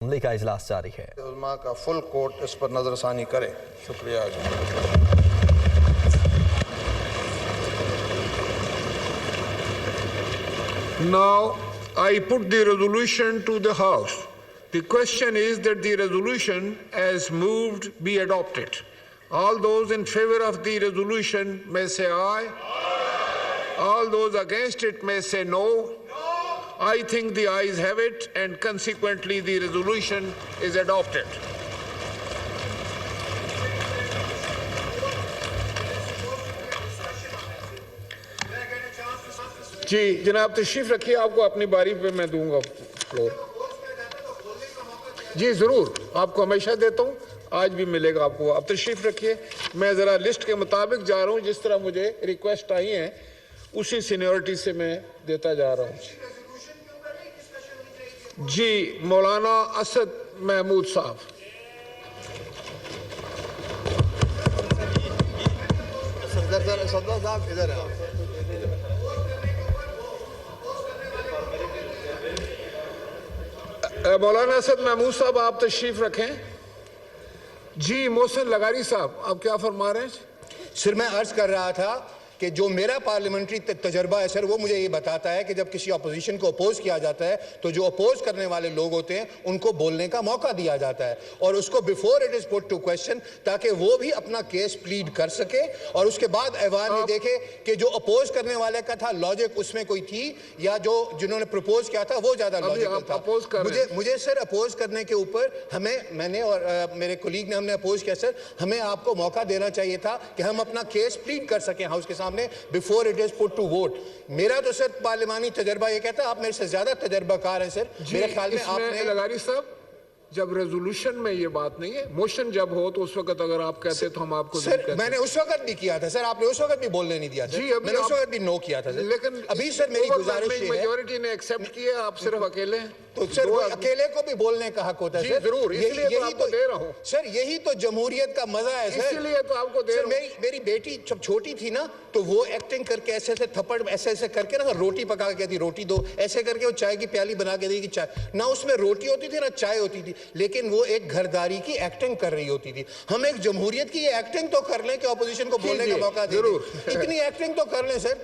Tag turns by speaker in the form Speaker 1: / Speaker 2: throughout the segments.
Speaker 1: Assembly کا اجلاس جاری ہے۔
Speaker 2: علماء کا فل کورٹ اس پر نظر ثانی کرے۔ شکریہ۔
Speaker 3: Now, I put the resolution to the House. The question is that the resolution as moved be adopted. All those in favor of the resolution may say aye. Aye. All those against it may say no. I think the ayes have it, and consequently the resolution is adopted. جی جناب تشریف رکھیے، آپ کو اپنی باری پہ میں دوں گا فلور۔ جی ضرور، آپ کو ہمیشہ دیتا ہوں، آج بھی ملے گا آپ کو۔ آپ تشریف رکھیے، میں ذرا لسٹ کے مطابق جا رہا ہوں، جس طرح مجھے ریکویسٹ آئی ہیں اسی سینیورٹی سے میں دیتا جا رہا ہوں۔ جی مولانا اسد محمود صاحب۔
Speaker 2: صدر صاحب ادھر ہے۔
Speaker 3: مولانا اسد محمود صاحب آپ تشریف رکھیں۔ جی محسن لغاری صاحب، آپ کیا فرما رہے ہیں؟
Speaker 4: سر میں عرض کر رہا تھا کہ جو میرا پارلیمنٹری تجربہ ہے سر، وہ مجھے یہ بتاتا ہے کہ جب کسی اپوزیشن کو اپوز کیا جاتا ہے تو جو اپوز کرنے والے لوگ ہوتے ہیں ان کو بولنے کا موقع دیا جاتا ہے، اور اس کو before it is put to question, تاکہ وہ بھی اپنا کیس پلیڈ کر سکے، اور اس کے بعد ایوان میں دیکھے کہ جو اپوز کرنے والے کا تھا لاجک اس میں کوئی تھی، یا جو جنہوں نے پرپوز کیا تھا وہ زیادہ لاجکل تھا۔ مجھے سر اپوز کرنے کے اوپر میں نے اور میرے کولیگ نے ہم نے اپوز کیا سر، ہمیں آپ کو موقع دینا چاہیے تھا کہ ہم اپنا کیس پلیڈ کر سکیں ہاؤس کے سامنے before it is put to vote۔ میرا تو سر پارلیمانی تجربہ یہ کہتا ہے، آپ میرے سے زیادہ تجربہ کار ہیں سر، میرے خیال میں آپ نے
Speaker 3: لغاری صاحب جب ریزولوشن میں یہ بات نہیں ہے، موشن جب ہو تو اس وقت اگر آپ کہتے تو ہم آپ کو
Speaker 4: سر میں نے اس وقت بھی کیا تھا سر، آپ نے اس وقت بھی بولنے نہیں دیا سر، میں نے اس وقت بھی نو کیا تھا سر، لیکن ابھی سر میری گزارش ہے
Speaker 3: میجورٹی نے ایکسپٹ کیا، آپ صرف اکیلے ہیں
Speaker 4: تو سر وہ اکیلے کو بھی بولنے کا حق ہوتا ہے سر۔
Speaker 3: ضرور، اس لیے تو آپ کو دے رہا ہوں
Speaker 4: سر، یہی تو جمہوریت کا مزہ ہے سر،
Speaker 3: اسی لیے تو آپ کو دے رہا ہوں۔
Speaker 4: میری بیٹی جب چھوٹی تھی نا تو وہ ایکٹنگ کر کے ایسے تھپڑ ایسے کر کے نا روٹی پکا کے کہتی روٹی دو، ایسے کر کے وہ چائے کی پیالی بنا کے دی کہ چائے، نہ اس میں روٹی ہوتی تھی نہ چائے ہوتی تھی، لیکن وہ ایک گھرداری کی ایکٹنگ کر رہی ہوتی تھی۔ ہم ایک جمہوریت کی یہ ایکٹنگ تو کر لیں کہ اپوزیشن کو بولنے کا موقع دیں، اتنی ایکٹنگ تو کر لیں سر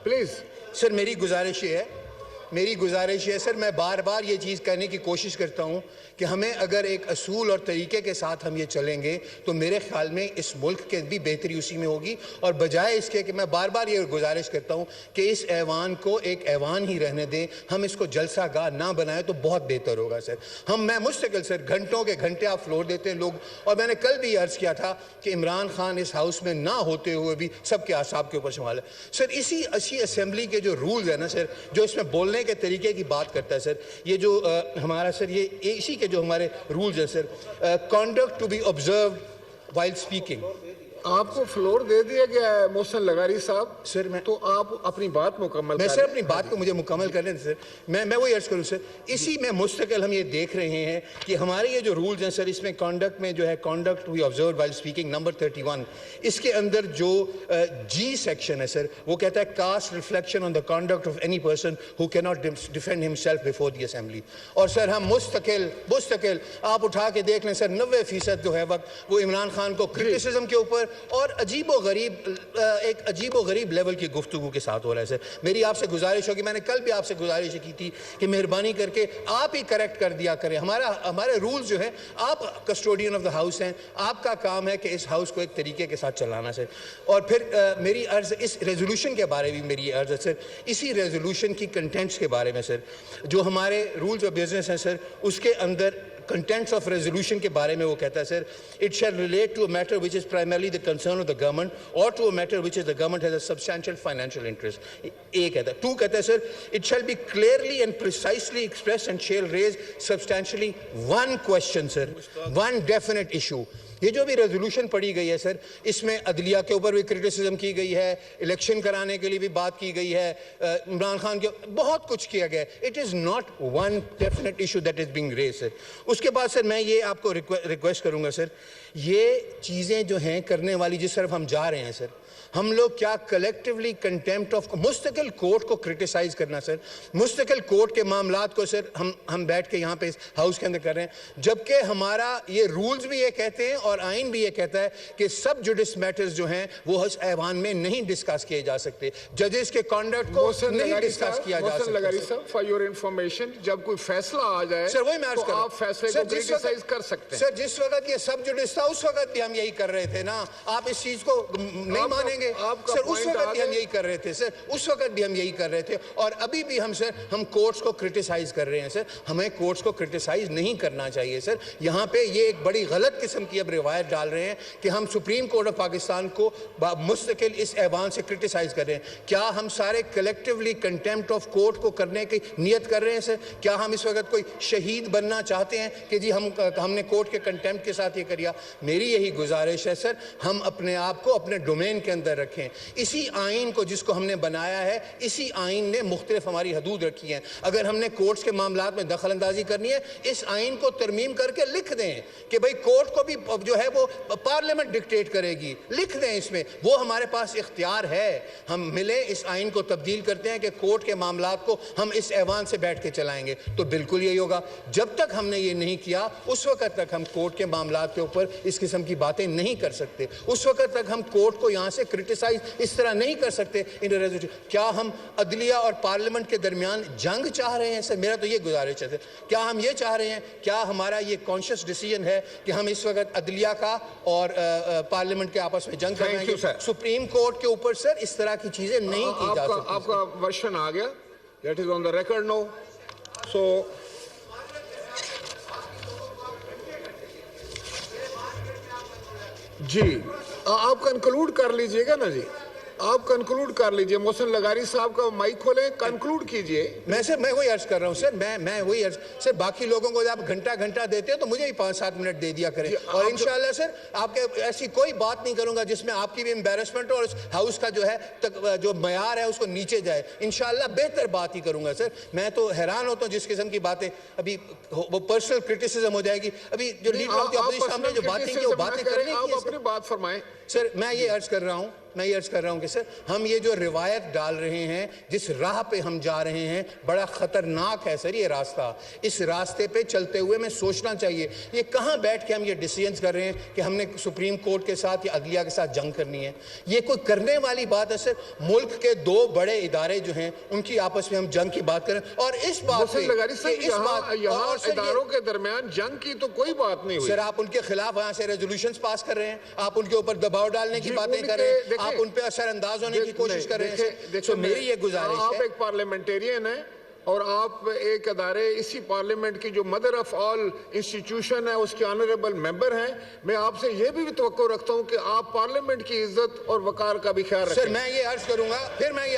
Speaker 3: پلیز۔
Speaker 4: سر میری گزارش ہے سر، میں بار بار یہ چیز کہنے کی کوشش کرتا ہوں کہ ہمیں اگر ایک اصول اور طریقے کے ساتھ ہم یہ چلیں گے تو میرے خیال میں اس ملک کے بھی بہتری اسی میں ہوگی، اور بجائے اس کے کہ میں بار بار یہ گزارش کرتا ہوں کہ اس ایوان کو ایک ایوان ہی رہنے دیں، ہم اس کو جلسہ گاہ نہ بنائیں تو بہت بہتر ہوگا سر۔ میں مستقل سر گھنٹوں کے گھنٹے آپ فلور دیتے ہیں لوگ، اور میں نے کل بھی عرض کیا تھا کہ عمران خان اس ہاؤس میں نہ ہوتے ہوئے بھی سب کے اعصاب کے اوپر سنبھال ہے سر۔ اسی اسمبلی کے جو رولز ہیں نا سر، جو اس میں بولنے کے طریقے کی بات کرتا ہے سر، یہ جو ہمارا سر یہ اسی کے جو ہمارے رولز ہیں سر، conduct to be observed while speaking۔
Speaker 3: آپ کو فلور دے دیا گیا ہے محسن لغاری صاحب
Speaker 4: سر، میں
Speaker 3: تو آپ اپنی بات مکمل
Speaker 4: میں سر اپنی بات کو مجھے مکمل کرنے دیں سر، میں وہی عرض کروں سر، اسی میں مستقل ہم یہ دیکھ رہے ہیں کہ ہمارے یہ جو رولز ہیں سر، اس میں کانڈکٹ میں جو ہے conduct to be observed while speaking number 31، اس کے اندر جو جی سیکشن ہے سر، وہ کہتا ہے cast reflection on the conduct of any person who cannot defend himself before the assembly۔ اور سر ہم مستقل آپ اٹھا کے دیکھ لیں سر، 90% جو ہے وقت وہ عمران خان کو کرٹیسزم کے اوپر اور ایک عجیب و غریب لیول کی گفتگو کے ساتھ ہو رہا ہے سر۔ میری آپ سے گزارش ہوگی، میں نے کل بھی آپ سے گزارش کی تھی کہ مہربانی کر کے آپ ہی کریکٹ کر دیا کریں، ہمارے رولز جو ہیں، آپ کسٹوڈین آف دا ہاؤس ہیں، آپ کا کام ہے کہ اس ہاؤس کو ایک طریقے کے ساتھ چلانا سر۔ اور پھر میری عرض اس ریزولوشن کے بارے میں میری عرض ہے سر، اسی ریزولوشن کی کنٹینٹس کے بارے میں سر، جو ہمارے رولز آف بزنس ہیں سر، اس کے اندر کنٹینٹس آف ریزولوشن کے بارے میں وہ کہتا ہے sir, it shall relate to a matter which is primarily the concern of the government or to a matter which is the government has a substantial financial interest. A کہتا ہے۔ 2 کہتا ہے sir, it shall be clearly and precisely expressed and shall raise substantially one question sir, one definite issue. یہ جو بھی resolution پڑھی گئی ہے سر، اس میں عدلیہ کے اوپر بھی کرٹیسزم کی گئی ہے، الیکشن کرانے کے لیے بھی بات کی گئی ہے، عمران خان کے بہت کچھ کیا گیا ہے۔ It is not one definite issue that is being raised sir. اس کے بعد سر میں یہ آپ کو ریکویسٹ کروں گا سر، یہ چیزیں جو ہیں کرنے والی جس طرف ہم جا رہے ہیں سر، ہم لوگ کیا کلیکٹیولی کنٹیمپٹ آف مستقل کورٹ کو کرٹیسائز کرنا سر, مستقل کورٹ کے معاملات کو سر ہم بیٹھ کے یہاں پہ اس ہاؤس کے اندر کر رہے ہیں, جبکہ ہمارا یہ رولز بھی یہ کہتے ہیں اور آئین بھی یہ کہتا ہے کہ سب جوڈس میٹرز جو ہیں وہ اس ایوان میں نہیں ڈسکس کیے جا سکتے, ججز کے کانڈکٹ کو نہیں ڈسکس کیا جا سکتا.
Speaker 3: لگاری صاحب فار یور انفارمیشن, جب کوئی فیصلہ آ جائے
Speaker 4: سر وہی میں عرض کر رہا ہوں,
Speaker 3: آپ فیصلے کو کرٹیسائز کر سکتے ہیں.
Speaker 4: سر جس وقت یہ سب جوڈس تھا اس وقت بھی ہم یہی کر رہے تھے نا, آپ اس چیز کو نہیں مانیں گے سر, اس وقت بھی ہم یہی کر رہے تھے سر, اس وقت بھی ہم یہی کر رہے تھے اور ابھی بھی ہم کورٹس کو کرٹیسائز کر رہے ہیں سر. ہمیں کورٹس کو کرٹیسائز نہیں کرنا چاہیے سر. یہاں پہ یہ ایک بڑی غلط قسم کی اب روایت ڈال رہے ہیں کہ ہم سپریم کورٹ آف پاکستان کو مستقل اس ایوان سے کرٹیسائز کر رہے ہیں. کیا ہم سارے کلیکٹیولی کنٹیمپٹ آف کورٹ کو کرنے کی نیت کر رہے ہیں سر؟ کیا ہم اس وقت کوئی شہید بننا چاہتے ہیں کہ جی ہم نے کورٹ کے کنٹیمپٹ کے ساتھ یہ کریا؟ میری یہی گزارش ہے سر, ہم اپنے آپ کو اپنے ڈومین کے اندر رکھیں. اسی آئین کو جس کو ہم نے بنایا ہے, اسی آئین نے مختلف ہماری حدود رکھی ہیں. اگر ہم نے کورٹس کے معاملات میں دخل اندازی کرنی ہے, اس آئین کو ترمیم کر کے لکھ دیں کہ بھئی کورٹ کو بھی جو ہے وہ پارلیمنٹ ڈکٹیٹ کرے گی, لکھ دیں اس میں, وہ ہمارے پاس اختیار ہے. ہم ملیں اس آئین کو تبدیل کرتے ہیں کہ کورٹ کے معاملات کو ہم اس ایوان سے بیٹھ کے چلائیں گے, تو بالکل یہی ہوگا. جب تک ہم نے یہ نہیں کیا اس وقت تک ہم کورٹ کے معاملات کے اوپر اس قسم کی باتیں نہیں کر سکتے. اس وقت تک ہم کورٹ کو یہاں سے کرٹیسائز اس طرح نہیں کر سکتے. کیا ہم عدلیہ اور پارلیمنٹ کے درمیان جنگ چاہ رہے ہیں سر؟ میرا تو یہ گزارش ہے سر. کیا ہم یہ چاہ رہے ہیں, کیا ہمارا یہ کانشیس ڈیسیژن ہے کہ ہم اس وقت عدلیہ کا اور پارلیمنٹ کے آپس میں جنگ کریں گے؟ سپریم کورٹ کے اوپر سر اس طرح کی چیزیں نہیں کی جا سکتی.
Speaker 3: آپ کا ورشن آ گیا, that is on the record now. So جی آپ کنکلوڈ کر لیجئے گا نا جی, آپ کنکلوڈ کر لیجئے. محسن لغاری صاحب کا مائک کھولیں, کنکلوڈ کیجئے.
Speaker 4: میں وہی عرض کر رہا ہوں سر, میں وہی عرض سر, باقی لوگوں کو آپ گھنٹہ دیتے ہیں تو مجھے ہی 5-7 منٹ دے دیا کریں, اور انشاءاللہ سر آپ کے ایسی کوئی بات نہیں کروں گا جس میں آپ کی بھی امبیرسمنٹ اور اس ہاؤس کا جو ہے جو معیار ہے اس کو نیچے جائے. انشاءاللہ بہتر بات ہی کروں گا سر. میں تو حیران ہوتا ہوں جس قسم کی باتیں, ابھی وہ پرسنل کرٹیسزم ہو جائے گی. ابھی جو لیڈر آف دی اپوزیشن ہم نے جو باتیں کی وہ باتیں کرنے کی.
Speaker 3: آپ اپنی بات فرمائیں
Speaker 4: سر. میں یہ عرض کر رہا ہوں کہ سر ہم یہ جو روایت ڈال رہے ہیں, جس راہ پہ ہم جا رہے ہیں, بڑا خطرناک ہے سر یہ راستہ. اس راستے پہ چلتے ہوئے میں سوچنا چاہیے یہ کہاں بیٹھ کے ہم یہ ڈیسیژنز کر رہے ہیں کہ ہم نے سپریم کورٹ کے ساتھ یا عدلیہ کے ساتھ جنگ کرنی ہے. یہ کوئی کرنے والی بات ہے سر؟ ملک کے 2 بڑے ادارے جو ہیں ان کی آپس میں ہم جنگ کی بات کریں, اور اس بات
Speaker 3: یہاں اداروں کے درمیان جنگ کی تو کوئی بات نہیں ہوئی
Speaker 4: سر. آپ ان کے خلاف یہاں سے ریزولوشنز پاس کر رہے ہیں, آپ ان کے اوپر دباؤ ڈالنے کی باتیں کر رہے ہیں, آپ ان پہ اثر انداز ہونے کی کوشش کر رہے ہیں. تو میری یہ گزارش ہے,
Speaker 3: آپ ایک پارلیمنٹیرین ہیں اور آپ ایک ادارے اسی پارلیمنٹ کی جو مدر آف آل انسٹیٹیوشن ہے اس کے آنریبل ممبر ہیں. میں آپ سے یہ بھی توقع رکھتا ہوں کہ آپ پارلیمنٹ کی عزت اور وقار کا بھی خیال رکھیں.
Speaker 4: سر میں یہ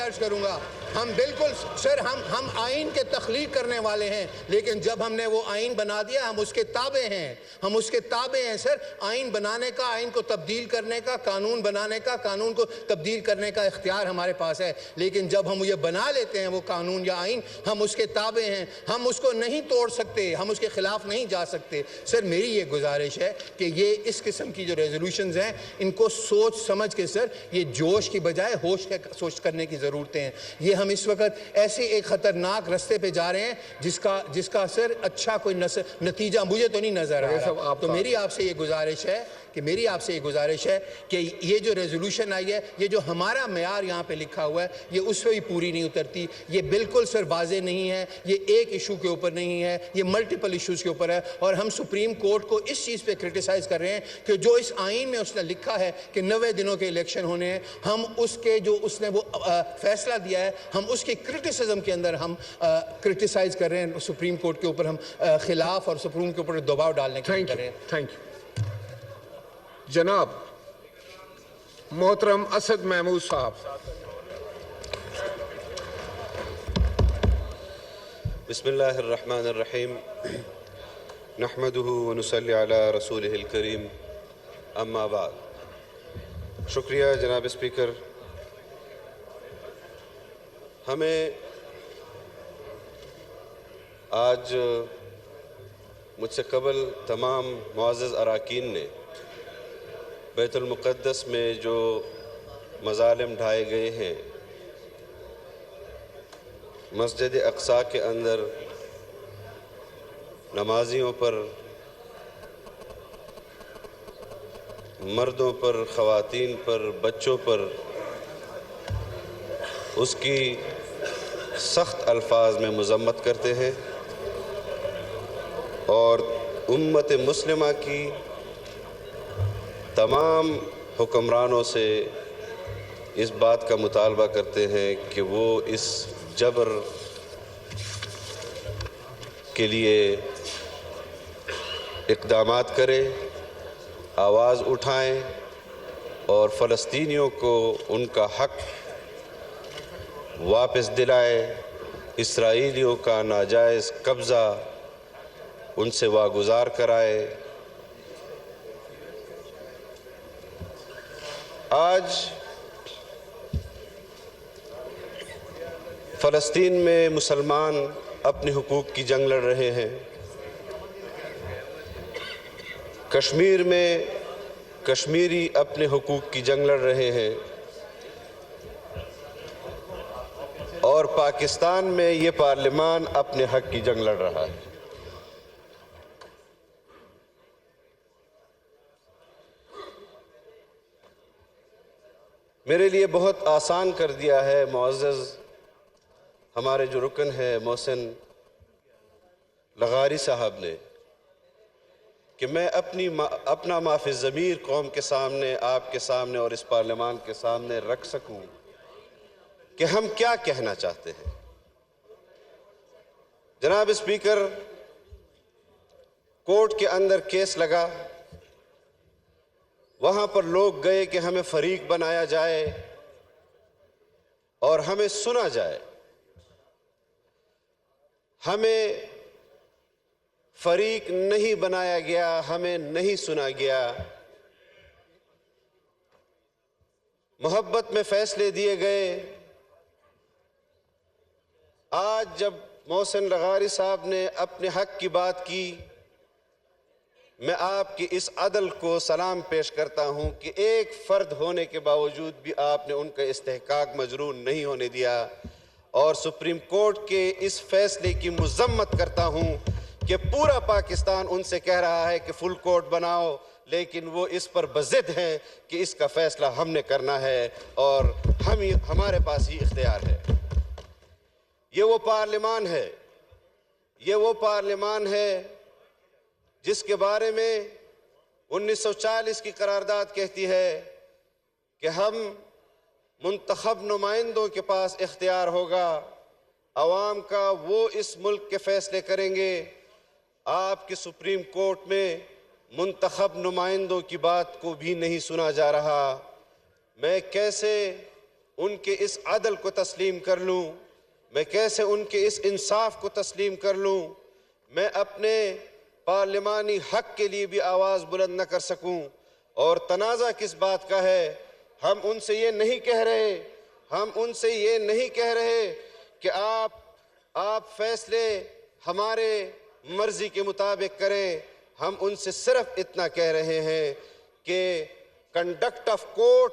Speaker 4: عرض کروں گا ہم بالکل سر ہم آئین کے تخلیق کرنے والے ہیں, لیکن جب ہم نے وہ آئین بنا دیا ہم اس کے تابع ہیں سر. آئین بنانے کا, آئین کو تبدیل کرنے کا, قانون بنانے کا, قانون کو تبدیل کرنے کا اختیار ہمارے پاس ہے, لیکن جب ہم یہ بنا لیتے ہیں وہ قانون یا آئین, ہم اس کے تابع ہیں, ہم اس کو نہیں توڑ سکتے, ہم اس کے خلاف نہیں جا سکتے. سر میری یہ گزارش ہے کہ یہ اس قسم کی جو ریزولوشنز ہیں ان کو سوچ سمجھ کے سر, یہ جوش کی بجائے ہوش سوچ کرنے کی ضرورتیں ہیں. یہ ہم اس وقت ایسے ایک خطرناک رستے پہ جا رہے ہیں جس کا سر اچھا کوئی نتیجہ مجھے تو نہیں نظر آ رہا. تو میری آپ سے یہ گزارش ہے کہ یہ جو ریزولوشن آئی ہے, یہ جو ہمارا معیار یہاں پہ لکھا ہوا ہے, یہ اس پہ بھی پوری نہیں اترتی. یہ بالکل سر واضح نہیں ہے, یہ ایک ایشو کے اوپر نہیں ہے, یہ ملٹیپل ایشوز کے اوپر ہے. اور ہم سپریم کورٹ کو اس چیز پہ کرٹیسائز کر رہے ہیں کہ جو اس آئین میں اس نے لکھا ہے کہ 90 دنوں کے الیکشن ہونے ہیں, ہم اس کے جو اس نے وہ فیصلہ دیا ہے, ہم اس کی کرٹیسزم کے اندر ہم کرٹیسائز کر رہے ہیں سپریم کورٹ کے اوپر, ہم خلاف اور سپریم کے اوپر دباؤ ڈالنے کے لیے کر رہے ہیں.
Speaker 3: Thank you. جناب محترم اسد محمود صاحب.
Speaker 1: بسم اللہ الرحمن الرحیم نحمده ونصلی علی رسولہ الکریم اما بعد. شکریہ جناب اسپیکر. ہمیں آج مجھ سے قبل تمام معزز اراکین نے بیت المقدس میں جو مظالم ڈھائے گئے ہیں، مسجد اقصی کے اندر نمازیوں پر، مردوں پر، خواتین پر، بچوں پر اس کی سخت الفاظ میں مذمت کرتے ہیں، اور امت مسلمہ کی تمام حکمرانوں سے اس بات کا مطالبہ کرتے ہیں کہ وہ اس جبر کے لیے اقدامات کریں، آواز اٹھائیں اور فلسطینیوں کو ان کا حق واپس دلائیں، اسرائیلیوں کا ناجائز قبضہ ان سے واگزار کرائے۔ آج فلسطین میں مسلمان اپنے حقوق کی جنگ لڑ رہے ہیں، کشمیر میں کشمیری اپنے حقوق کی جنگ لڑ رہے ہیں، اور پاکستان میں یہ پارلیمان اپنے حق کی جنگ لڑ رہا ہے۔ میرے لیے بہت آسان کر دیا ہے معزز ہمارے جو رکن ہے محسن لغاری صاحب نے، کہ میں اپنا معافی ضمیر قوم کے سامنے، آپ کے سامنے اور اس پارلیمان کے سامنے رکھ سکوں کہ ہم کیا کہنا چاہتے ہیں۔ جناب اسپیکر، کورٹ کے اندر کیس لگا، وہاں پر لوگ گئے کہ ہمیں فریق بنایا جائے اور ہمیں سنا جائے۔ ہمیں فریق نہیں بنایا گیا، ہمیں نہیں سنا گیا، محبت میں فیصلے دیے گئے۔ آج جب محسن لغاری صاحب نے اپنے حق کی بات کی، میں آپ کی اس عدل کو سلام پیش کرتا ہوں کہ ایک فرد ہونے کے باوجود بھی آپ نے ان کا استحقاق مجروح نہیں ہونے دیا، اور سپریم کورٹ کے اس فیصلے کی مذمت کرتا ہوں کہ پورا پاکستان ان سے کہہ رہا ہے کہ فل کورٹ بناؤ، لیکن وہ اس پر بضد ہیں کہ اس کا فیصلہ ہم نے کرنا ہے اور ہمارے پاس ہی اختیار ہے۔ یہ وہ پارلیمان ہے، یہ وہ پارلیمان ہے جس کے بارے میں 1940 کی قرارداد کہتی ہے کہ ہم منتخب نمائندوں کے پاس اختیار ہوگا، عوام کا، وہ اس ملک کے فیصلے کریں گے۔ آپ کے سپریم کورٹ میں منتخب نمائندوں کی بات کو بھی نہیں سنا جا رہا۔ میں کیسے ان کے اس عدل کو تسلیم کر لوں؟ میں کیسے ان کے اس انصاف کو تسلیم کر لوں؟ میں اپنے پارلیمانی حق کے لیے بھی آواز بلند نہ کر سکوں؟ اور تنازع کس بات کا ہے؟ ہم ان سے یہ نہیں کہہ رہے، ہم ان سے یہ نہیں کہہ رہے کہ آپ فیصلے ہمارے مرضی کے مطابق کریں۔ ہم ان سے صرف اتنا کہہ رہے ہیں کہ کنڈکٹ آف کورٹ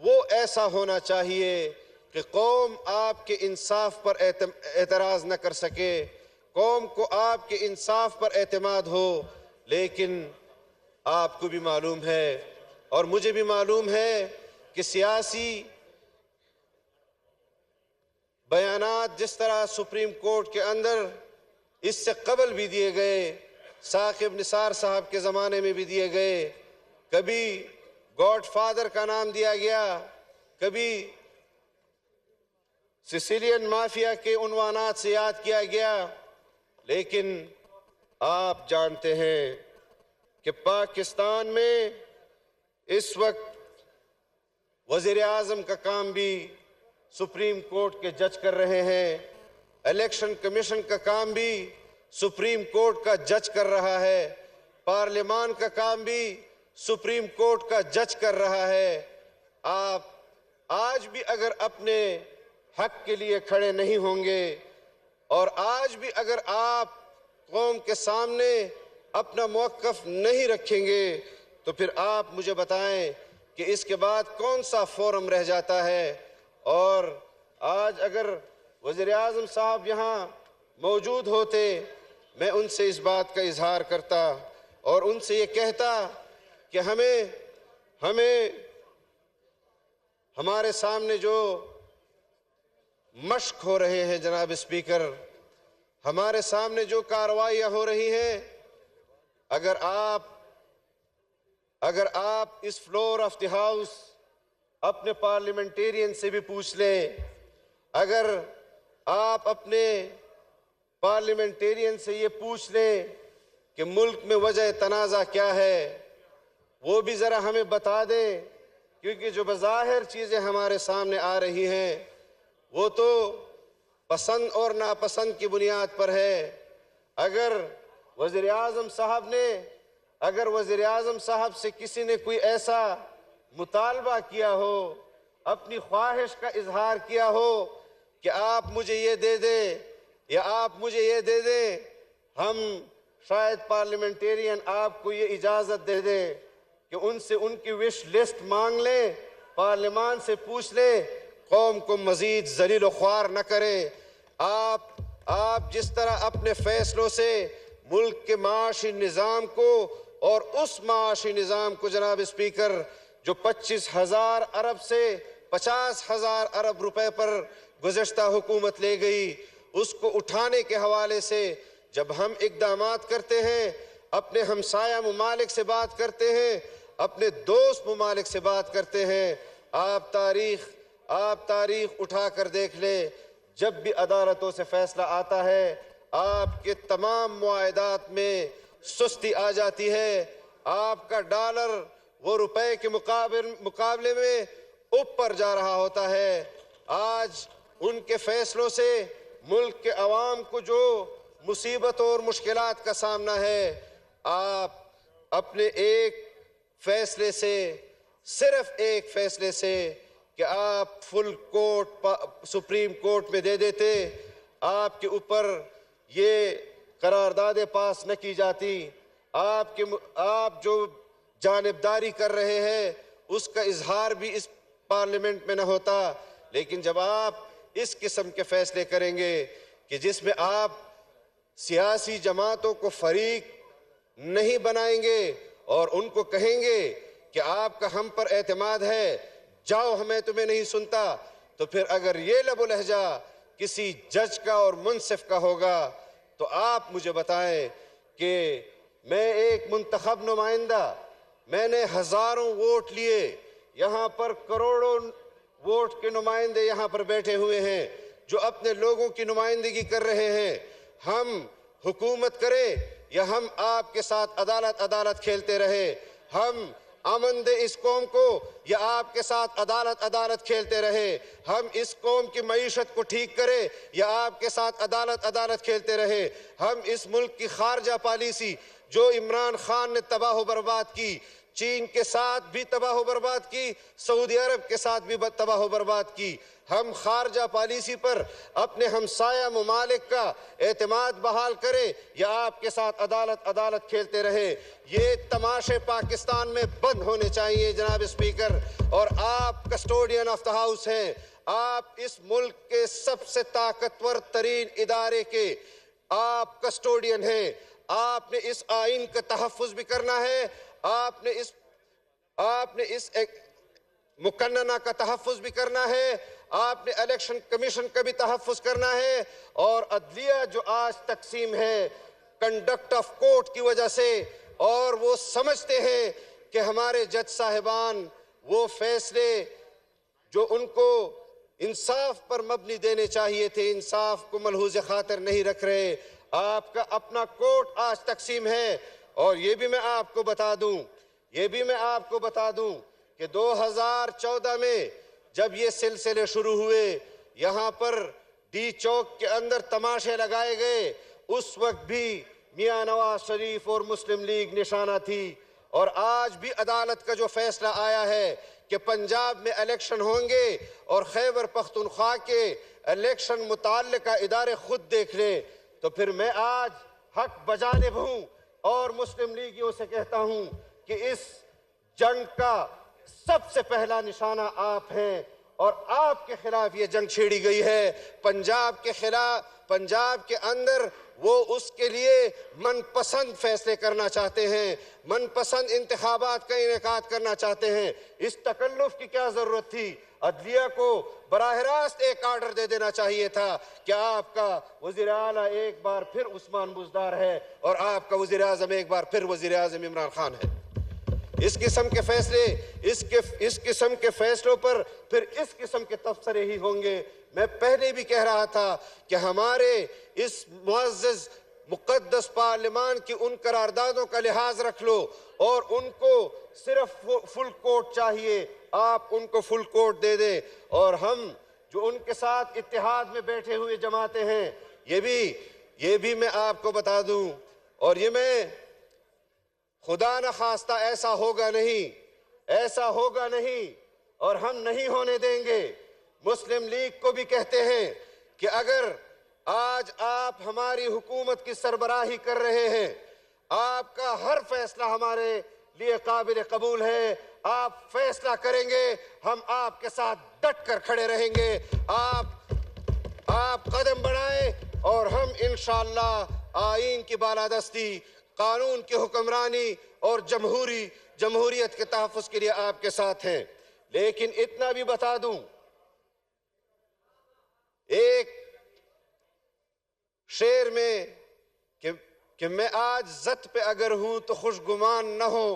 Speaker 1: وہ ایسا ہونا چاہیے کہ قوم آپ کے انصاف پر اعتراض نہ کر سکے، قوم کو آپ کے انصاف پر اعتماد ہو۔ لیکن آپ کو بھی معلوم ہے اور مجھے بھی معلوم ہے کہ سیاسی بیانات جس طرح سپریم کورٹ کے اندر اس سے قبل بھی دیے گئے، ثاقب نثار صاحب کے زمانے میں بھی دیے گئے، کبھی گاڈ فادر کا نام دیا گیا، کبھی سیسیلین مافیا کے عنوانات سے یاد کیا گیا، لیکن آپ جانتے ہیں کہ پاکستان میں اس وقت وزیر اعظم کا کام بھی سپریم کورٹ کے جج کر رہے ہیں، الیکشن کمیشن کا کام بھی سپریم کورٹ کا جج کر رہا ہے، پارلیمان کا کام بھی سپریم کورٹ کا جج کر رہا ہے۔ آپ آج بھی اگر اپنے حق کے لیے کھڑے نہیں ہوں گے، اور آج بھی اگر آپ قوم کے سامنے اپنا موقف نہیں رکھیں گے، تو پھر آپ مجھے بتائیں کہ اس کے بعد کون سا فورم رہ جاتا ہے. اور آج اگر وزیر اعظم صاحب یہاں موجود ہوتے میں ان سے اس بات کا اظہار کرتا اور ان سے یہ کہتا کہ ہمیں ہمارے سامنے جو مشق ہو رہے ہیں جناب اسپیکر، ہمارے سامنے جو کارروائیاں ہو رہی ہیں، اگر آپ اس فلور آف دی ہاؤس اپنے پارلیمنٹیرین سے بھی پوچھ لیں، اگر آپ اپنے پارلیمنٹیرین سے یہ پوچھ لیں کہ ملک میں وجہ تنازع کیا ہے، وہ بھی ذرا ہمیں بتا دیں، کیونکہ جو بظاہر چیزیں ہمارے سامنے آ رہی ہیں وہ تو پسند اور ناپسند کی بنیاد پر ہے. اگر وزیر اعظم صاحب سے کسی نے کوئی ایسا مطالبہ کیا ہو، اپنی خواہش کا اظہار کیا ہو کہ آپ مجھے یہ دے دیں یا آپ مجھے یہ دے دیں، ہم شاید پارلیمنٹیرین آپ کو یہ اجازت دے دیں کہ ان سے ان کی وش لسٹ مانگ لیں، پارلیمان سے پوچھ لیں، قوم کو مزید ذلیل و خوار نہ کریں. آپ جس طرح اپنے فیصلوں سے ملک کے معاشی نظام کو اور اس معاشی نظام کو جناب اسپیکر جو 25,000 ارب سے 50,000 ارب روپے پر گزشتہ حکومت لے گئی، اس کو اٹھانے کے حوالے سے جب ہم اقدامات کرتے ہیں، اپنے ہمسایہ ممالک سے بات کرتے ہیں، اپنے دوست ممالک سے بات کرتے ہیں، آپ تاریخ اٹھا کر دیکھ لیں، جب بھی عدالتوں سے فیصلہ آتا ہے آپ کے تمام معاہدات میں سستی آ جاتی ہے، آپ کا ڈالر وہ روپے کے مقابلے میں اوپر جا رہا ہوتا ہے. آج ان کے فیصلوں سے ملک کے عوام کو جو مصیبتوں اور مشکلات کا سامنا ہے، آپ اپنے ایک فیصلے سے، صرف ایک فیصلے سے کہ آپ فل کورٹ سپریم کورٹ میں دے دیتے، آپ کے اوپر یہ قراردادیں پاس نہ کی جاتی، آپ جو جانبداری کر رہے ہیں اس کا اظہار بھی اس پارلیمنٹ میں نہ ہوتا. لیکن جب آپ اس قسم کے فیصلے کریں گے کہ جس میں آپ سیاسی جماعتوں کو فریق نہیں بنائیں گے اور ان کو کہیں گے کہ آپ کا ہم پر اعتماد ہے، جاؤ ہمیں تمہیں نہیں سنتا، تو پھر اگر یہ لب و لہجہ کسی جج کا اور منصف کا ہوگا تو آپ مجھے بتائیں کہ میں ایک منتخب نمائندہ، میں نے ہزاروں ووٹ لیے، یہاں پر کروڑوں ووٹ کے نمائندے یہاں پر بیٹھے ہوئے ہیں جو اپنے لوگوں کی نمائندگی کر رہے ہیں، ہم حکومت کریں یا ہم آپ کے ساتھ عدالت کھیلتے رہے، ہم امن دے اس قوم کو یا آپ کے ساتھ عدالت کھیلتے رہے، ہم اس قوم کی معیشت کو ٹھیک کریں یا آپ کے ساتھ عدالت کھیلتے رہے، ہم اس ملک کی خارجہ پالیسی جو عمران خان نے تباہ و برباد کی، چین کے ساتھ بھی تباہ و برباد کی، سعودی عرب کے ساتھ بھی تباہ و برباد کی، ہم خارجہ پالیسی پر اپنے ہمسایہ ممالک کا اعتماد بحال کریں یا آپ کے ساتھ عدالت کھیلتے رہے. یہ تماشے پاکستان میں بند ہونے چاہیے جناب اسپیکر. اور آپ کسٹوڈین آف دا ہاؤس ہیں، آپ اس ملک کے سب سے طاقتور ترین ادارے کے آپ کسٹوڈین ہیں. آپ نے اس آئین کا تحفظ بھی کرنا ہے، آپ نے اس مقننہ کا تحفظ بھی کرنا ہے، آپ نے الیکشن کمیشن کا بھی تحفظ کرنا ہے، اور عدلیہ جو آج تقسیم ہے کنڈکٹ آف کورٹ کی وجہ سے، اور وہ سمجھتے ہیں کہ ہمارے جج صاحبان وہ فیصلے جو ان کو انصاف پر مبنی دینے چاہیے تھے، انصاف کو ملحوظ خاطر نہیں رکھ رہے. آپ کا اپنا کورٹ آج تقسیم ہے. اور یہ بھی میں آپ کو بتا دوں کہ 2014 میں جب یہ سلسلے شروع ہوئے، یہاں پر ڈی چوک کے اندر تماشے لگائے گئے، اس وقت بھی میاں نواز شریف اور مسلم لیگ نشانہ تھی. اور آج بھی عدالت کا جو فیصلہ آیا ہے کہ پنجاب میں الیکشن ہوں گے اور خیبر پختونخوا کے الیکشن متعلقہ ادارے خود دیکھ لیں، تو پھر میں آج حق بجانب ہوں اور مسلم لیگیوں سے کہتا ہوں کہ اس جنگ کا سب سے پہلا نشانہ آپ ہیں اور آپ کے خلاف یہ جنگ چھیڑی گئی ہے پنجاب کے خلاف. پنجاب کے اندر وہ اس کے لیے من پسند فیصلے کرنا چاہتے ہیں, من پسند انتخابات کا انعقاد کرنا چاہتے ہیں. اس تکلف کی کیا ضرورت تھی؟ عدلیہ کو براہ راست ایک آرڈر دے دینا چاہیے تھا کہ آپ کا وزیر اعلیٰ ایک بار پھر عثمان بزدار ہے اور آپ کا وزیر اعظم ایک بار پھر وزیر اعظم عمران خان ہے. اس قسم کے فیصلے, اس قسم کے فیصلوں پر پھر اس قسم کے تبصرے ہی ہوں گے. میں پہلے بھی کہہ رہا تھا کہ ہمارے اس معزز مقدس پارلیمان کی ان قراردادوں کا لحاظ رکھ لو اور ان کو صرف فل کوٹ چاہیے, آپ ان کو فل کوٹ دے دیں. اور ہم جو ان کے ساتھ اتحاد میں بیٹھے ہوئے جماعتیں ہیں, یہ بھی میں آپ کو بتا دوں, اور یہ میں خدا نہ خواستہ ایسا ہوگا نہیں اور ہم نہیں ہونے دیں گے. مسلم لیگ کو بھی کہتے ہیں کہ اگر آج آپ ہماری حکومت کی سربراہی کر رہے ہیں, آپ کا ہر فیصلہ ہمارے لیے قابل قبول ہے, آپ فیصلہ کریں گے, ہم آپ کے ساتھ ڈٹ کر کھڑے رہیں گے. آپ قدم بڑھائیں اور ہم انشاءاللہ آئین کی بالادستی, قانون کی حکمرانی اور جمہوریت کے تحفظ کے لیے آپ کے ساتھ ہیں. لیکن اتنا بھی بتا دوں, ایک شعر میں کہ میں آج زد پہ اگر ہوں تو خوش گمان نہ ہو,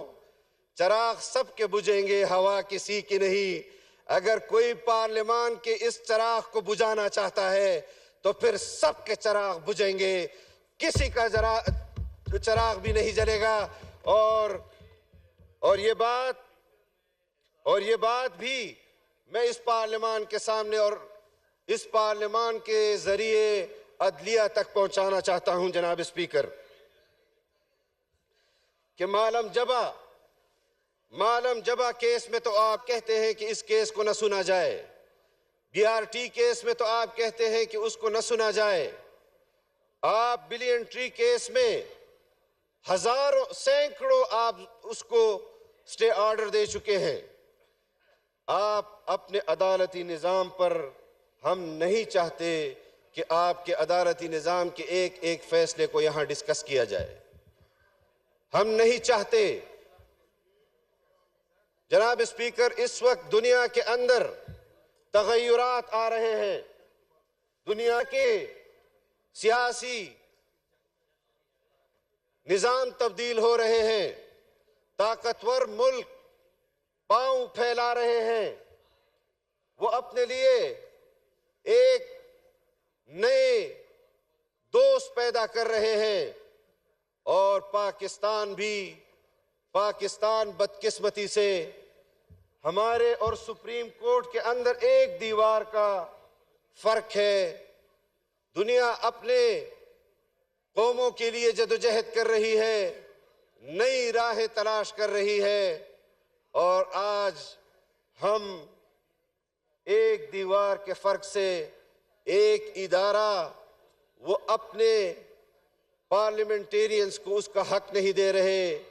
Speaker 1: چراغ سب کے بجھیں گے ہوا کسی کی نہیں. اگر کوئی پارلیمان کے اس چراغ کو بجھانا چاہتا ہے تو پھر سب کے چراغ بجھیں گے, کسی کا چراغ بھی نہیں جلے گا. اور یہ بات بھی میں اس پارلیمان کے سامنے اور اس پارلیمان کے ذریعے عدلیہ تک پہنچانا چاہتا ہوں جناب اسپیکر, کہ معلم جبا کیس میں تو آپ کہتے ہیں کہ اس کیس کو نہ سنا جائے, BRT کیس میں تو آپ کہتے ہیں کہ اس کو نہ سنا جائے, آپ بلین ٹری کیس میں سینکڑوں آپ اس کو سٹے آرڈر دے چکے ہیں. آپ اپنے عدالتی نظام پر, ہم نہیں چاہتے کہ آپ کے عدالتی نظام کے ایک ایک فیصلے کو یہاں ڈسکس کیا جائے, ہم نہیں چاہتے. جناب اسپیکر, اس وقت دنیا کے اندر تغیرات آ رہے ہیں, دنیا کے سیاسی نظام تبدیل ہو رہے ہیں, طاقتور ملک پاؤں پھیلا رہے ہیں, وہ اپنے لیے ایک نئے دوست پیدا کر رہے ہیں. اور پاکستان بدقسمتی سے ہمارے اور سپریم کورٹ کے اندر ایک دیوار کا فرق ہے. دنیا اپنے قوموں کے لیے جدوجہد کر رہی ہے, نئی راہیں تلاش کر رہی ہے, اور آج ہم ایک دیوار کے فرق سے ایک ادارہ وہ اپنے پارلیمنٹیرینز کو اس کا حق نہیں دے رہے.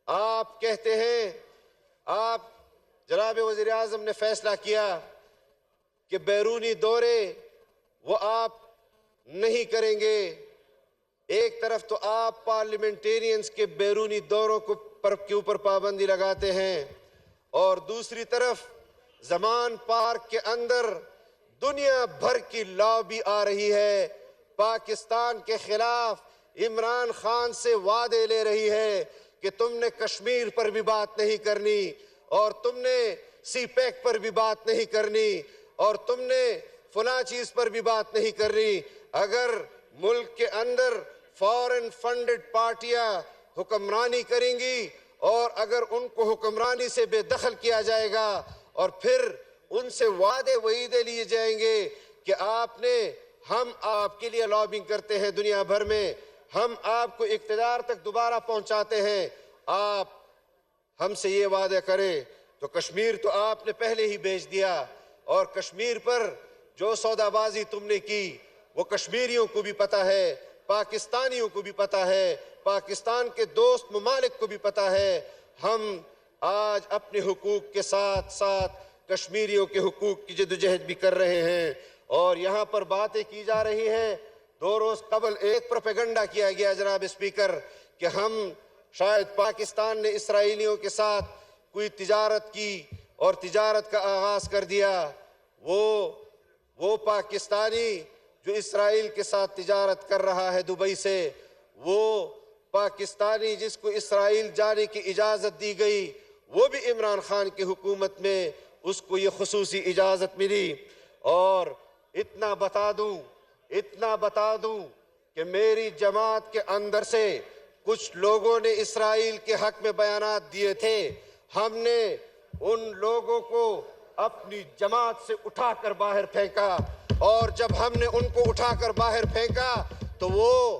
Speaker 1: آپ کہتے ہیں, آپ جناب وزیر اعظم نے فیصلہ کیا کہ بیرونی دورے وہ آپ نہیں کریں گے. ایک طرف تو آپ پارلیمنٹیرینز کے بیرونی دوروں کے اوپر پابندی لگاتے ہیں, اور دوسری طرف زمان پارک کے اندر دنیا بھر کی لابی آ رہی ہے, پاکستان کے خلاف عمران خان سے وعدے لے رہی ہے کہ تم نے کشمیر پر بھی بات نہیں کرنی, اور تم نے سی پیک پر بھی بات نہیں کرنی, اور تم نے فلاں چیز پر بھی بات نہیں کرنی. اگر ملک کے اندر فارن فنڈڈ پارٹیاں حکمرانی کریں گی اور اگر ان کو حکمرانی سے بے دخل کیا جائے گا اور پھر ان سے وعدے وعیدے لیے جائیں گے کہ ہم آپ کے لیے لابنگ کرتے ہیں دنیا بھر میں, ہم آپ کو اقتدار تک دوبارہ پہنچاتے ہیں, آپ ہم سے یہ وعدے کریں تو کشمیر تو آپ نے پہلے ہی بیچ دیا, اور کشمیر پر جو سودا بازی تم نے کی وہ کشمیریوں کو بھی پتہ ہے, پاکستانیوں کو بھی پتہ ہے, پاکستان کے دوست ممالک کو بھی پتہ ہے. ہم آج اپنے حقوق کے ساتھ ساتھ کشمیریوں کے حقوق کی جدوجہد بھی کر رہے ہیں. اور یہاں پر باتیں کی جا رہی ہیں. 2 روز قبل ایک پروپیگنڈا کیا گیا جناب اسپیکر کہ ہم شاید پاکستان نے اسرائیلیوں کے ساتھ کوئی تجارت کی اور تجارت کا آغاز کر دیا. وہ پاکستانی جو اسرائیل کے ساتھ تجارت کر رہا ہے دبئی سے، وہ پاکستانی جس کو اسرائیل جانے کی اجازت دی گئی، وہ بھی عمران خان کی حکومت میں اس کو یہ خصوصی اجازت ملی. اور اتنا بتا دوں کہ میری جماعت کے اندر سے کچھ لوگوں نے اسرائیل کے حق میں بیانات دیے تھے. ہم نے ان لوگوں کو اپنی جماعت سے اٹھا کر باہر پھینکا، اور جب ہم نے ان کو اٹھا کر باہر پھینکا تو وہ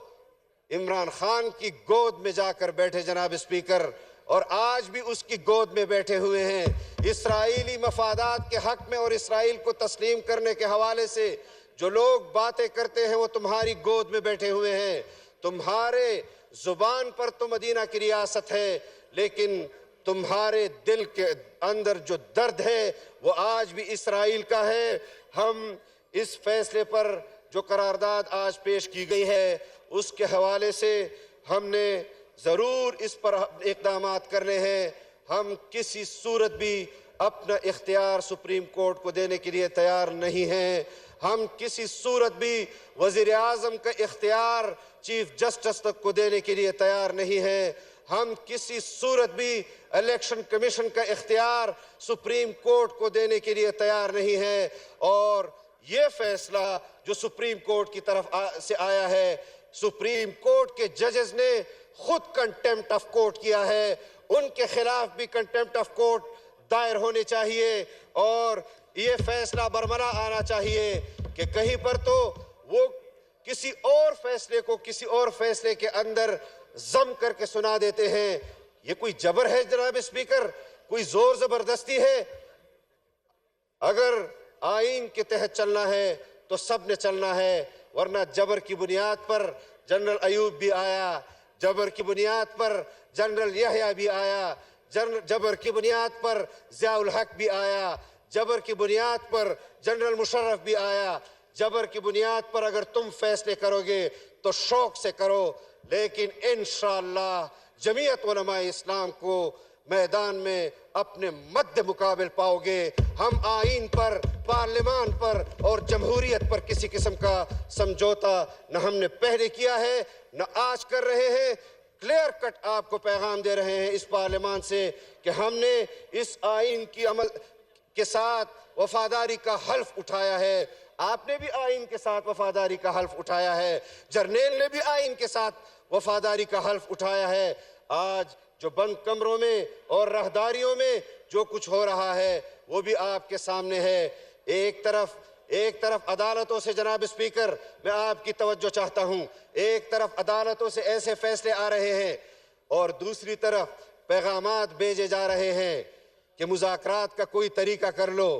Speaker 1: عمران خان کی گود میں جا کر بیٹھے جناب اسپیکر، اور آج بھی اس کی گود میں بیٹھے ہوئے ہیں. اسرائیلی مفادات کے حق میں اور اسرائیل کو تسلیم کرنے کے حوالے سے جو لوگ باتیں کرتے ہیں وہ تمہاری گود میں بیٹھے ہوئے ہیں. تمہارے زبان پر تو مدینہ کی ریاست ہے، لیکن تمہارے دل کے اندر جو درد ہے وہ آج بھی اسرائیل کا ہے. ہم اس فیصلے پر جو قرارداد آج پیش کی گئی ہے اس کے حوالے سے ہم نے ضرور اس پر اقدامات کرنے ہیں. ہم کسی صورت بھی اپنا اختیار سپریم کورٹ کو دینے کے لیے تیار نہیں ہیں. ہم کسی صورت بھی وزیر اعظم کا اختیار چیف جسٹس تک کو دینے کے لیے تیار نہیں ہیں. ہم کسی صورت بھی الیکشن کمیشن کا اختیار سپریم کورٹ کو دینے کے لیے تیار نہیں ہیں. اور یہ فیصلہ جو سپریم کورٹ کی طرف سے آیا ہے، سپریم کورٹ کے ججز نے خود کنٹیمپٹ آف کورٹ کیا ہے. ان کے خلاف بھی کنٹیمپٹ آف کورٹ دائر ہونے چاہیے، اور یہ فیصلہ برملا آنا چاہیے کہ کہیں پر تو وہ کسی اور فیصلے کو کسی اور فیصلے کے اندر ضم کر کے سنا دیتے ہیں. یہ کوئی جبر ہے جناب اسپیکر؟ کوئی زور زبردستی ہے؟ اگر آئین کے تحت چلنا ہے تو سب نے چلنا ہے، ورنہ جبر کی بنیاد پر جنرل ایوب بھی آیا، جبر کی بنیاد پر جنرل یحییٰ بھی آیا، جبر کی بنیاد پر ضیاء الحق بھی آیا، جبر کی بنیاد پر جنرل مشرف بھی آیا. جبر کی بنیاد پر اگر تم فیصلے کرو گے تو شوق سے کرو، لیکن انشاءاللہ جمعیت علماء اسلام کو میدان میں اپنے مد مقابل پاؤ گے. ہم آئین پر، پارلیمان پر اور جمہوریت پر کسی قسم کا سمجھوتا نہ ہم نے پہلے کیا ہے نہ آج کر رہے ہیں. کلیئر کٹ آپ کو پیغام دے رہے ہیں اس پارلیمان سے کہ ہم نے اس آئین کی عمل کے ساتھ وفاداری کا حلف اٹھایا ہے. آپ نے بھی آئین کے ساتھ وفاداری کا حلف اٹھایا ہے، جرنیل نے بھی آئین کے ساتھ وفاداری کا حلف اٹھایا ہے. آج جو بند کمروں میں اور راہداریوں میں جو کچھ ہو رہا ہے وہ بھی آپ کے سامنے ہے. ایک طرف عدالتوں سے جناب اسپیکر میں آپ کی توجہ چاہتا ہوں، ایک طرف عدالتوں سے ایسے فیصلے آ رہے ہیں اور دوسری طرف پیغامات بھیجے جا رہے ہیں کہ مذاکرات کا کوئی طریقہ کر لو،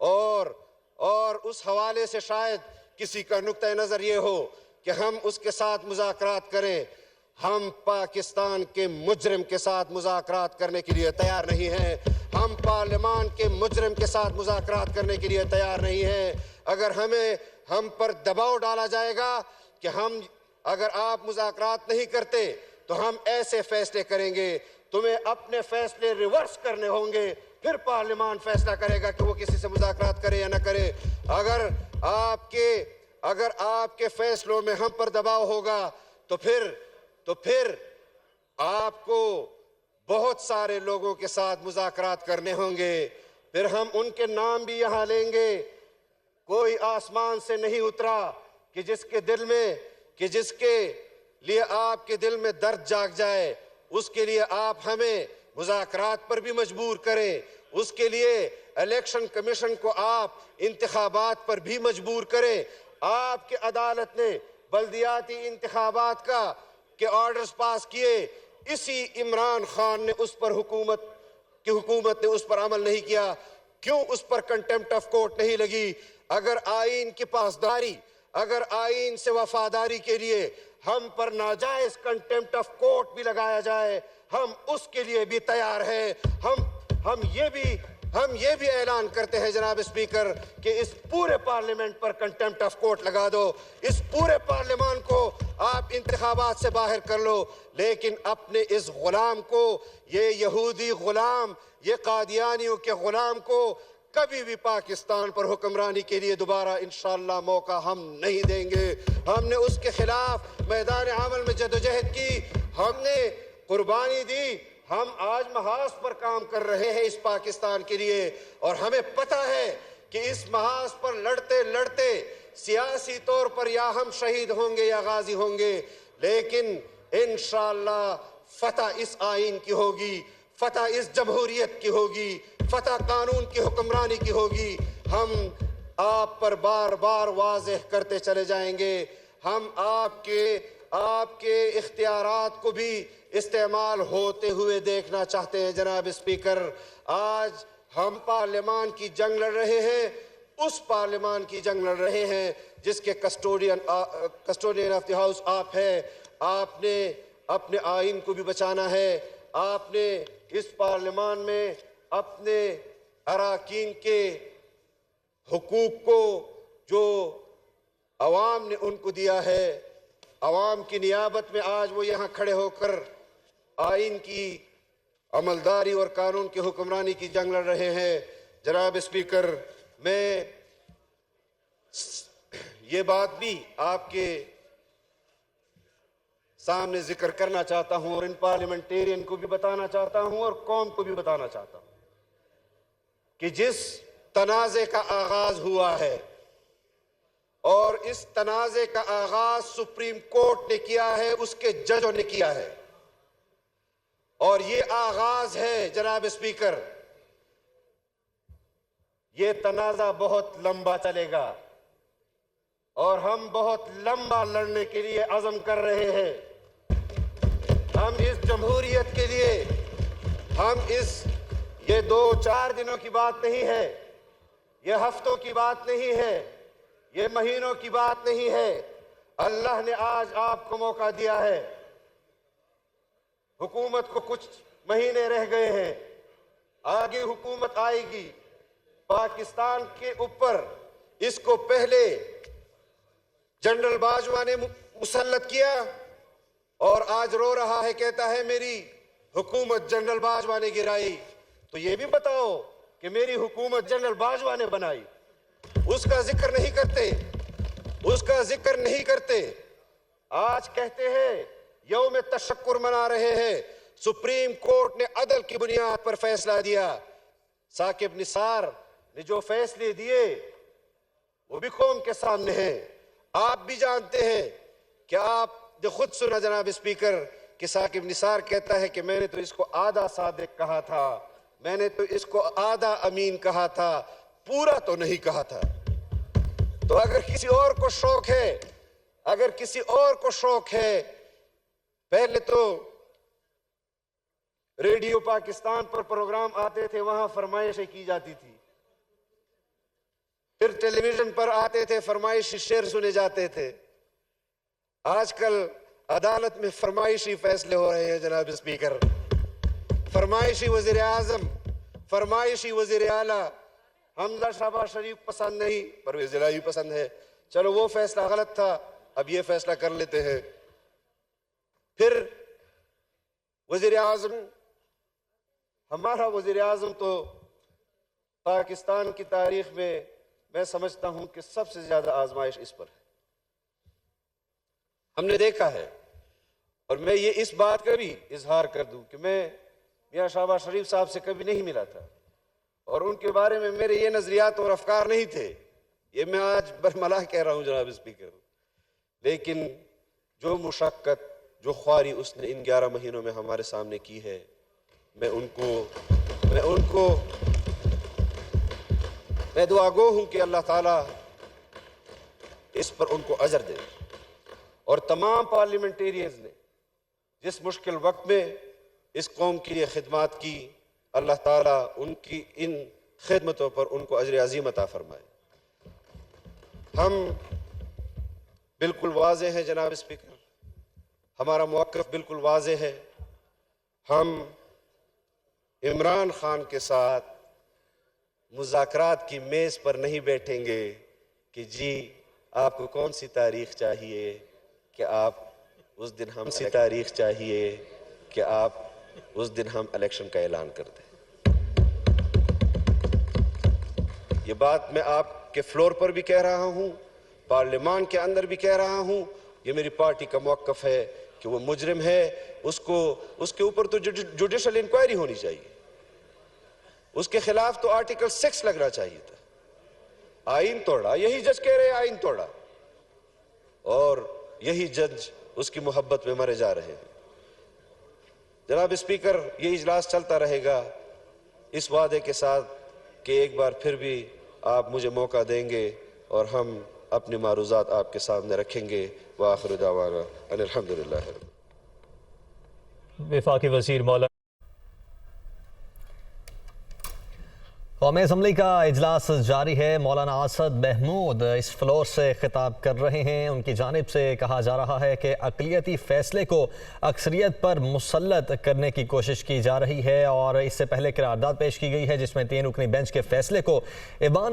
Speaker 1: اور اس حوالے سے شاید کسی کا نقطہ نظر یہ ہو کہ ہم اس کے ساتھ مذاکرات کریں. ہم پاکستان کے مجرم کے ساتھ مذاکرات کرنے کے لیے تیار نہیں ہیں. ہم پارلیمان کے مجرم کے ساتھ مذاکرات کرنے کے لیے تیار نہیں ہیں. اگر ہم پر دباؤ ڈالا جائے گا کہ اگر آپ مذاکرات نہیں کرتے تو ہم ایسے فیصلے کریں گے، تمہیں اپنے فیصلے ریورس کرنے ہوں گے، پھر پارلیمان فیصلہ کرے گا کہ وہ کسی سے مذاکرات کرے یا نہ کرے. اگر آپ کے فیصلوں میں ہم پر دباؤ ہوگا تو پھر آپ کو بہت سارے لوگوں کے ساتھ مذاکرات کرنے ہوں گے. پھر ہم ان کے نام بھی یہاں لیں گے. کوئی آسمان سے نہیں اترا کہ جس کے لیے آپ کے دل میں درد جاگ جائے، اس کے لیے آپ ہمیں مذاکرات پر بھی مجبور کریں، اس کے لیے الیکشن کمیشن کو آپ انتخابات پر بھی مجبور کریں. آپ کے عدالت نے بلدیاتی انتخابات کے آرڈرز پاس کیے، اسی عمران خان نے حکومت نے اس پر عمل نہیں کیا. کیوں اس پر کنٹیمپٹ آف کورٹ نہیں لگی؟ اگر آئین کی پاسداری، اگر آئین سے وفاداری کے لیے ہم پر ناجائز کنٹمپٹ آف کورٹ بھی لگایا جائے ہم اس کے لیے بھی تیار ہیں. ہم یہ بھی اعلان کرتے ہیں جناب اسپیکر کہ اس پورے parliament per contempt of court لگا دو, اس پورے پارلیمان کو آپ انتخابات سے باہر کر لو, لیکن اپنے اس غلام کو, یہ یہودی غلام, یہ قادیانیوں کے غلام کو کبھی بھی پاکستان پر حکمرانی کے لیے دوبارہ انشاءاللہ موقع ہم نہیں دیں گے. ہم نے اس کے خلاف میدان عمل میں جدوجہد کی, ہم نے قربانی دی, ہم آج محاذ پر کام کر رہے ہیں اس پاکستان کے لیے, اور ہمیں پتہ ہے کہ اس محاذ پر لڑتے لڑتے سیاسی طور پر یا ہم شہید ہوں گے یا غازی ہوں گے, لیکن انشاءاللہ فتح اس آئین کی ہوگی, فتح اس جمہوریت کی ہوگی, فتح قانون کی حکمرانی کی ہوگی. ہم آپ پر بار بار واضح کرتے چلے جائیں گے, ہم آپ کے اختیارات کو بھی استعمال ہوتے ہوئے دیکھنا چاہتے ہیں. جناب اسپیکر, آج ہم پارلیمان کی جنگ لڑ رہے ہیں, اس پارلیمان کی جنگ لڑ رہے ہیں جس کے کسٹوڈین آف دی ہاؤس آپ ہیں. آپ نے اپنے آئین کو بھی بچانا ہے, آپ نے اس پارلیمان میں اپنے اراکین کے حقوق کو جو عوام نے ان کو دیا ہے, عوام کی نیابت میں آج وہ یہاں کھڑے ہو کر آئین کی عملداری اور قانون کی حکمرانی کی جنگ لڑ رہے ہیں. جناب اسپیکر, میں یہ بات بھی آپ کے سامنے ذکر کرنا چاہتا ہوں اور ان پارلیمنٹیرین کو بھی بتانا چاہتا ہوں اور قوم کو بھی بتانا چاہتا ہوں کہ جس تنازع کا آغاز ہوا ہے اور اس تنازع کا آغاز سپریم کورٹ نے کیا ہے, اس کے ججوں نے کیا ہے, اور یہ آغاز ہے جناب اسپیکر, یہ تنازع بہت لمبا چلے گا اور ہم بہت لمبا لڑنے کے لیے عزم کر رہے ہیں. ہم اس جمہوریت کے لیے, یہ 2-4 دنوں کی بات نہیں ہے, یہ ہفتوں کی بات نہیں ہے, یہ مہینوں کی بات نہیں ہے. اللہ نے آج آپ کو موقع دیا ہے, حکومت کو کچھ مہینے رہ گئے ہیں, آگے حکومت آئے گی پاکستان کے اوپر. اس کو پہلے جنرل باجوہ نے مسلط کیا اور آج رو رہا ہے, کہتا ہے میری حکومت جنرل باجوہ نے گرائی. تو یہ بھی بتاؤ کہ میری حکومت جنرل باجوہ نے بنائی. اس کا ذکر نہیں کرتے, اس کا ذکر نہیں کرتے. آج کہتے ہیں یوم تشکر منا رہے ہیں, سپریم کورٹ نے عدل کی بنیاد پر فیصلہ دیا. ثاقب نثار نے جو فیصلے دیے وہ بھی قوم کے سامنے ہیں. آپ بھی جانتے ہیں کہ آپ نے خود سنا جناب اسپیکر کہ ثاقب نثار کہتا ہے کہ میں نے تو اس کو آدھا صادق کہا تھا, میں نے تو اس کو آدھا امین کہا تھا, پورا تو نہیں کہا تھا. تو اگر کسی اور کو شوق ہے, اگر کسی اور کو شوق ہے, پہلے تو ریڈیو پاکستان پر پروگرام آتے تھے, وہاں فرمائشیں کی جاتی تھی, پھر ٹیلی ویژن پر آتے تھے, فرمائشی شعر سنے جاتے تھے. آج کل عدالت میں فرمائشی فیصلے ہو رہے ہیں جناب اسپیکر. فرمائشی وزیر اعظم, فرمائشی وزیر اعلیٰ. حمزہ شہباز شریف پسند نہیں, پرویز الہی پسند ہے, چلو وہ فیصلہ غلط تھا, اب یہ فیصلہ کر لیتے ہیں. پھر وزیر اعظم, ہمارا وزیر اعظم تو پاکستان کی تاریخ میں سمجھتا ہوں کہ سب سے زیادہ آزمائش اس پر ہے. ہم نے دیکھا ہے, اور میں یہ اس بات کا بھی اظہار کر دوں کہ میں میاں شہباز شریف صاحب سے کبھی نہیں ملا تھا اور ان کے بارے میں میرے یہ نظریات اور افکار نہیں تھے. یہ میں آج برملا کہہ رہا ہوں جناب اسپیکر. لیکن جو مشقت, جو خواری اس نے ان 11 مہینوں میں ہمارے سامنے کی ہے, میں دعا گو ہوں کہ اللہ تعالیٰ اس پر ان کو اجر دے. اور تمام پارلیمنٹیرینز نے جس مشکل وقت میں اس قوم کے لیے خدمات کی, اللہ تعالیٰ ان کی ان خدمتوں پر ان کو اجر عظیم عطا فرمائے. ہم بالکل واضح ہیں جناب اسپیکر, ہمارا موقف بالکل واضح ہے. ہم عمران خان کے ساتھ مذاکرات کی میز پر نہیں بیٹھیں گے کہ جی آپ کو کون سی تاریخ چاہیے کہ آپ اس دن ہم تاریخ چاہیے کہ آپ اس دن ہم الیکشن کا اعلان کر دیں. یہ بات میں آپ کے فلور پر بھی کہہ رہا ہوں, پارلیمان کے اندر بھی کہہ رہا ہوں. یہ میری پارٹی کا موقف ہے کہ وہ مجرم ہے, اس کے اوپر تو جوڈیشل انکوائری ہونی چاہیے. اس کے خلاف تو آرٹیکل 6 لگنا چاہیے تھا. آئین توڑا, یہی جج کہہ رہے آئین توڑا, اور یہی جج اس کی محبت میں مرے جا رہے ہیں. جناب اسپیکر, یہ اجلاس چلتا رہے گا اس وعدے کے ساتھ کہ ایک بار پھر بھی آپ مجھے موقع دیں گے اور ہم اپنے معروضات آپ کے سامنے رکھیں گے. وآخر دعوانا ان الحمدللہ.
Speaker 5: وفاقی وزیر مولانا. قومی اسمبلی کا اجلاس جاری ہے. مولانا اسد محمود اس فلور سے خطاب کر رہے ہیں. ان کی جانب سے کہا جا رہا ہے کہ اقلیتی فیصلے کو اکثریت پر مسلط کرنے کی کوشش کی جا رہی ہے, اور اس سے پہلے قرارداد پیش کی گئی ہے جس میں 3 رکنی بینچ کے فیصلے کو ایوان